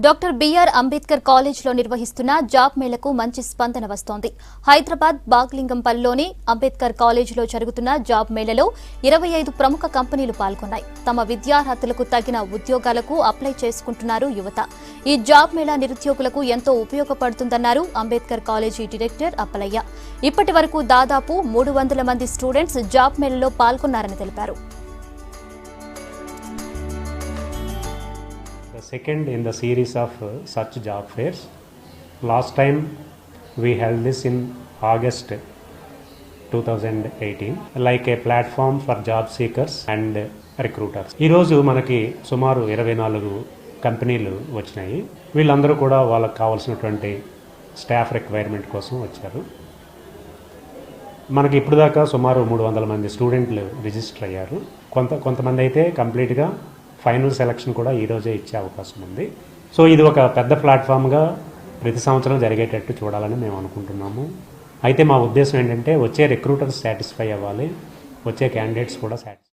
Doctor BR Ambedkar కాలేజ్లో నిర్వహిస్తున్న job మేళకు మంచి స్పందన వస్తోంది. హైదరాబాద్ బాగ్లింగంపల్లిలోని అంబేద్కర్ కాలేజ్లో జరుగుతున్న జాబ్ మేళలో 25 ప్రముఖ కంపెనీలు పాల్గొన్నాయి. తమ విద్యార్హతలకు తగిన ఉద్యోగాలకు అప్లై చేసుకుంటున్నారు యువత. ఈ జాబ్ మేళా నిరుద్యోగులకు ఎంతో ఉపయోగపడుతుందన్నారు అంబేద్కర్ కాలేజీ డైరెక్టర్ అప్పలయ్య. ఇప్పటి వరకు దాదాపు 300 మంది స్టూడెంట్స్ జాబ్ మేళలో పాల్గొన్నారని తెలిపారు. The second in the series of such job fairs. Last time we held this in August 2018 like a platform for job seekers and recruiters. ఈ రోజు మనకి సుమారు 24 కంపెనీలు వచ్చినాయి. వీళ్ళందరూ కూడా వాళ్ళకి కావాల్సినటువంటి స్టాఫ్ రిక్వైర్మెంట్ కోసం వచ్చారు. మనకి ఇప్పుడు దాకా సుమారు 300 మంది స్టూడెంట్లు రిజిస్టర్ అయ్యారు. కొంతమంది అయితే కంప్లీట్గా ఫైనల్ సెలక్షన్ కూడా ఈరోజే ఇచ్చే అవకాశం ఉంది. సో ఇది ఒక పెద్ద ప్లాట్ఫామ్గా ప్రతి సంవత్సరం జరిగేటట్టు చూడాలని మేము అనుకుంటున్నాము. అయితే మా ఉద్దేశం ఏంటంటే వచ్చే రిక్రూటర్స్ సాటిస్ఫై అవ్వాలి, వచ్చే క్యాండిడేట్స్ కూడా